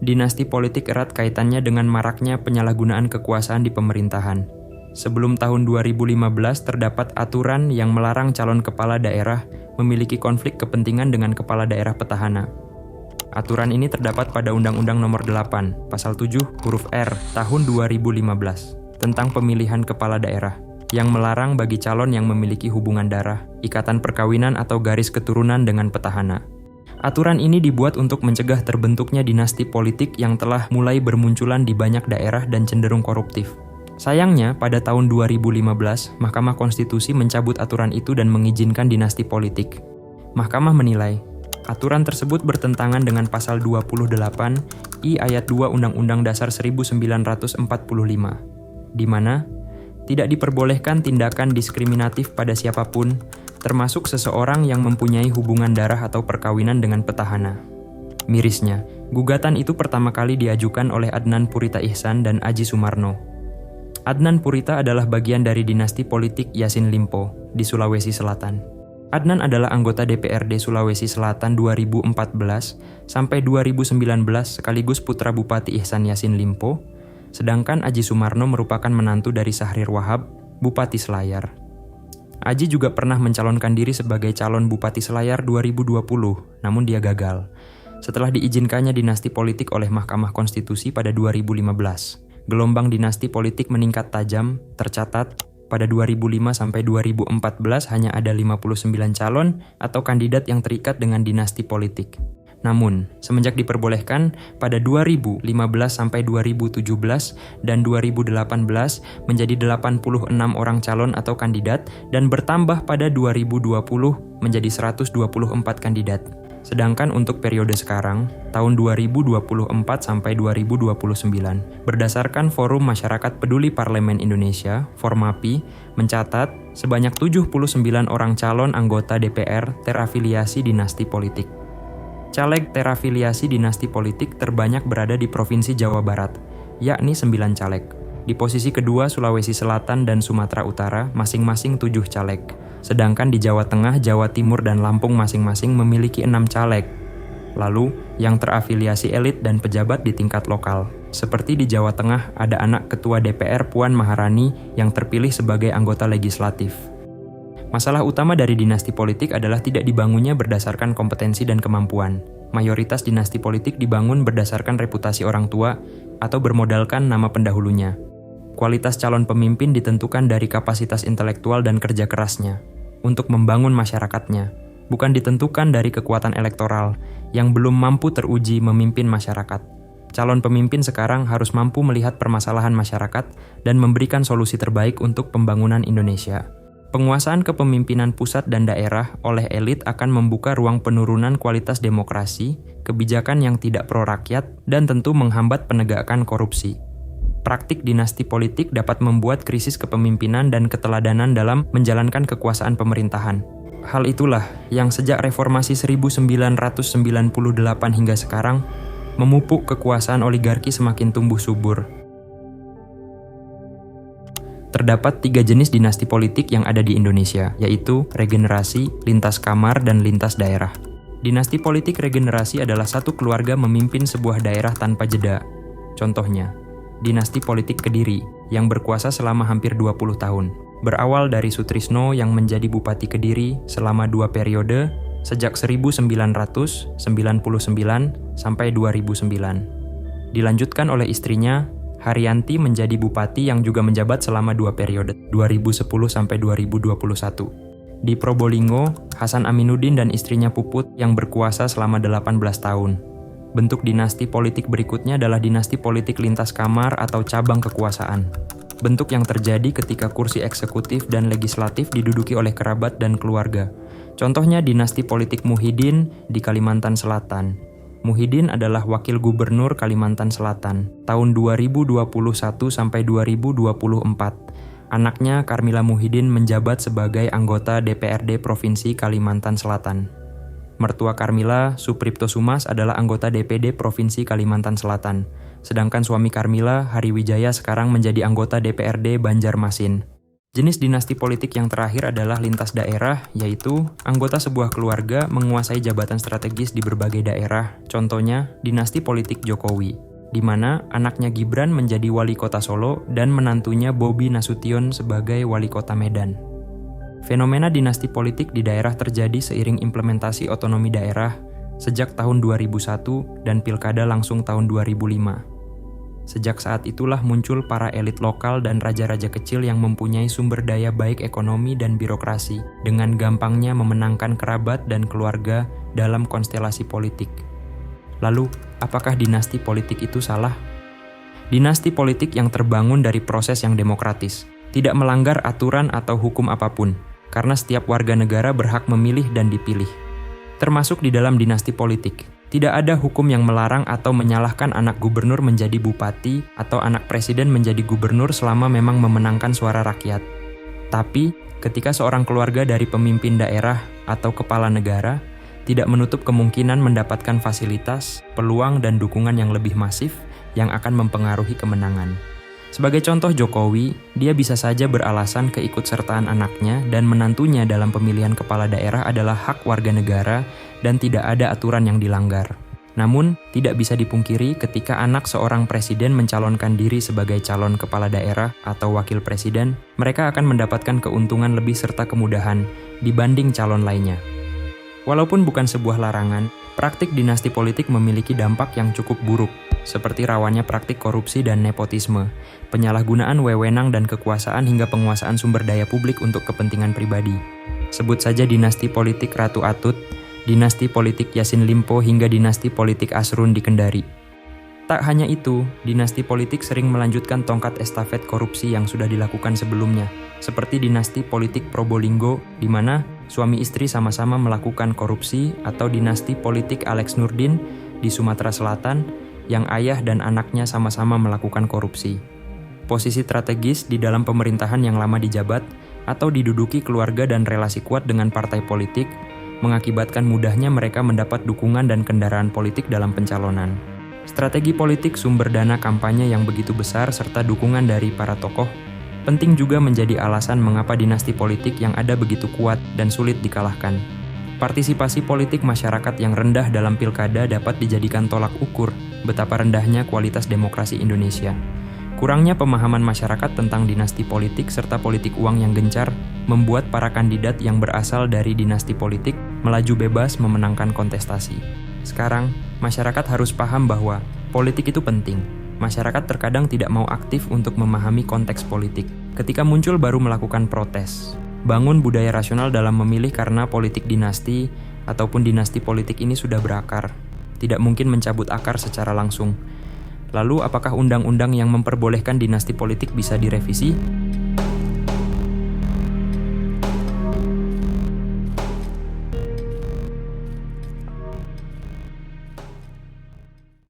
dinasti politik erat kaitannya dengan maraknya penyalahgunaan kekuasaan di pemerintahan. Sebelum tahun 2015 terdapat aturan yang melarang calon kepala daerah memiliki konflik kepentingan dengan kepala daerah petahana. Aturan ini terdapat pada Undang-Undang Nomor 8, Pasal 7, huruf R, tahun 2015, tentang pemilihan kepala daerah, yang melarang bagi calon yang memiliki hubungan darah, ikatan perkawinan atau garis keturunan dengan petahana. Aturan ini dibuat untuk mencegah terbentuknya dinasti politik yang telah mulai bermunculan di banyak daerah dan cenderung koruptif. Sayangnya, pada tahun 2015, Mahkamah Konstitusi mencabut aturan itu dan mengizinkan dinasti politik. Mahkamah menilai, aturan tersebut bertentangan dengan Pasal 28 I ayat 2 Undang-Undang Dasar 1945, di mana tidak diperbolehkan tindakan diskriminatif pada siapapun, termasuk seseorang yang mempunyai hubungan darah atau perkawinan dengan petahana. Mirisnya, gugatan itu pertama kali diajukan oleh Adnan Purita Ihsan dan Aji Sumarno. Adnan Purita adalah bagian dari dinasti politik Yassin Limpo di Sulawesi Selatan. Adnan adalah anggota DPRD Sulawesi Selatan 2014 sampai 2019 sekaligus putra Bupati Ihsan Yassin Limpo, sedangkan Aji Sumarno merupakan menantu dari Sahrir Wahab, Bupati Selayar. Aji juga pernah mencalonkan diri sebagai calon Bupati Selayar 2020, namun dia gagal. Setelah diizinkannya dinasti politik oleh Mahkamah Konstitusi pada 2015. Gelombang dinasti politik meningkat tajam, tercatat pada 2005 sampai 2014 hanya ada 59 calon atau kandidat yang terikat dengan dinasti politik. Namun, semenjak diperbolehkan pada 2015 sampai 2017 dan 2018 menjadi 86 orang calon atau kandidat dan bertambah pada 2020 menjadi 124 kandidat. Sedangkan untuk periode sekarang, tahun 2024 sampai 2029, berdasarkan Forum Masyarakat Peduli Parlemen Indonesia, Formapi, mencatat sebanyak 79 orang calon anggota DPR terafiliasi dinasti politik. Caleg terafiliasi dinasti politik terbanyak berada di Provinsi Jawa Barat, yakni 9 caleg. Di posisi kedua Sulawesi Selatan dan Sumatera Utara masing-masing 7 caleg. Sedangkan di Jawa Tengah, Jawa Timur, dan Lampung masing-masing memiliki 6 caleg. Lalu, yang terafiliasi elit dan pejabat di tingkat lokal. Seperti di Jawa Tengah, ada anak Ketua DPR Puan Maharani yang terpilih sebagai anggota legislatif. Masalah utama dari dinasti politik adalah tidak dibangunnya berdasarkan kompetensi dan kemampuan. Mayoritas dinasti politik dibangun berdasarkan reputasi orang tua atau bermodalkan nama pendahulunya. Kualitas calon pemimpin ditentukan dari kapasitas intelektual dan kerja kerasnya untuk membangun masyarakatnya, bukan ditentukan dari kekuatan elektoral yang belum mampu teruji memimpin masyarakat. Calon pemimpin sekarang harus mampu melihat permasalahan masyarakat dan memberikan solusi terbaik untuk pembangunan Indonesia. Penguasaan kepemimpinan pusat dan daerah oleh elit akan membuka ruang penurunan kualitas demokrasi, kebijakan yang tidak pro-rakyat, dan tentu menghambat penegakan korupsi. Praktik dinasti politik dapat membuat krisis kepemimpinan dan keteladanan dalam menjalankan kekuasaan pemerintahan. Hal itulah yang sejak reformasi 1998 hingga sekarang memupuk kekuasaan oligarki semakin tumbuh subur. Terdapat 3 jenis dinasti politik yang ada di Indonesia, yaitu regenerasi, lintas kamar, dan lintas daerah. Dinasti politik regenerasi adalah satu keluarga memimpin sebuah daerah tanpa jeda. Contohnya, dinasti politik Kediri yang berkuasa selama hampir 20 tahun. Berawal dari Sutrisno yang menjadi Bupati Kediri selama 2 periode sejak 1999 sampai 2009. Dilanjutkan oleh istrinya, Haryanti menjadi Bupati yang juga menjabat selama 2 periode, 2010 sampai 2021. Di Probolinggo, Hasan Aminuddin dan istrinya Puput yang berkuasa selama 18 tahun. Bentuk dinasti politik berikutnya adalah dinasti politik lintas kamar atau cabang kekuasaan. Bentuk yang terjadi ketika kursi eksekutif dan legislatif diduduki oleh kerabat dan keluarga. Contohnya dinasti politik Muhyiddin di Kalimantan Selatan. Muhyiddin adalah wakil gubernur Kalimantan Selatan tahun 2021 sampai 2024. Anaknya Karmila Muhyiddin menjabat sebagai anggota DPRD Provinsi Kalimantan Selatan. Mertua Karmila, Supripto Sumas, adalah anggota DPD Provinsi Kalimantan Selatan. Sedangkan suami Karmila, Hari Wijaya, sekarang menjadi anggota DPRD Banjarmasin. Jenis dinasti politik yang terakhir adalah lintas daerah, yaitu anggota sebuah keluarga menguasai jabatan strategis di berbagai daerah. Contohnya, dinasti politik Jokowi, di mana anaknya Gibran menjadi wali kota Solo dan menantunya Bobi Nasution sebagai wali kota Medan. Fenomena dinasti politik di daerah terjadi seiring implementasi otonomi daerah sejak tahun 2001 dan pilkada langsung tahun 2005. Sejak saat itulah muncul para elit lokal dan raja-raja kecil yang mempunyai sumber daya baik ekonomi dan birokrasi, dengan gampangnya memenangkan kerabat dan keluarga dalam konstelasi politik. Lalu, apakah dinasti politik itu salah? Dinasti politik yang terbangun dari proses yang demokratis, tidak melanggar aturan atau hukum apapun, karena setiap warga negara berhak memilih dan dipilih. Termasuk di dalam dinasti politik, tidak ada hukum yang melarang atau menyalahkan anak gubernur menjadi bupati atau anak presiden menjadi gubernur selama memang memenangkan suara rakyat. Tapi, ketika seorang keluarga dari pemimpin daerah atau kepala negara tidak menutup kemungkinan mendapatkan fasilitas, peluang, dan dukungan yang lebih masif yang akan mempengaruhi kemenangan. Sebagai contoh Jokowi, dia bisa saja beralasan keikutsertaan anaknya dan menantunya dalam pemilihan kepala daerah adalah hak warga negara dan tidak ada aturan yang dilanggar. Namun, tidak bisa dipungkiri ketika anak seorang presiden mencalonkan diri sebagai calon kepala daerah atau wakil presiden, mereka akan mendapatkan keuntungan lebih serta kemudahan dibanding calon lainnya. Walaupun bukan sebuah larangan, praktik dinasti politik memiliki dampak yang cukup buruk, seperti rawannya praktik korupsi dan nepotisme, penyalahgunaan wewenang dan kekuasaan hingga penguasaan sumber daya publik untuk kepentingan pribadi. Sebut saja dinasti politik Ratu Atut, dinasti politik Yassin Limpo hingga dinasti politik Asrun di Kendari. Tak hanya itu, dinasti politik sering melanjutkan tongkat estafet korupsi yang sudah dilakukan sebelumnya, seperti dinasti politik Probolinggo, di mana suami istri sama-sama melakukan korupsi, atau dinasti politik Alex Nurdin di Sumatera Selatan, yang ayah dan anaknya sama-sama melakukan korupsi. Posisi strategis di dalam pemerintahan yang lama dijabat, atau diduduki keluarga dan relasi kuat dengan partai politik, mengakibatkan mudahnya mereka mendapat dukungan dan kendaraan politik dalam pencalonan. Strategi politik, sumber dana kampanye yang begitu besar, serta dukungan dari para tokoh, penting juga menjadi alasan mengapa dinasti politik yang ada begitu kuat dan sulit dikalahkan. Partisipasi politik masyarakat yang rendah dalam pilkada dapat dijadikan tolak ukur betapa rendahnya kualitas demokrasi Indonesia. Kurangnya pemahaman masyarakat tentang dinasti politik serta politik uang yang gencar membuat para kandidat yang berasal dari dinasti politik melaju bebas memenangkan kontestasi. Sekarang, masyarakat harus paham bahwa politik itu penting. Masyarakat terkadang tidak mau aktif untuk memahami konteks politik. Ketika muncul baru melakukan protes. Bangun budaya rasional dalam memilih karena politik dinasti ataupun dinasti politik ini sudah berakar. Tidak mungkin mencabut akar secara langsung. Lalu apakah undang-undang yang memperbolehkan dinasti politik bisa direvisi?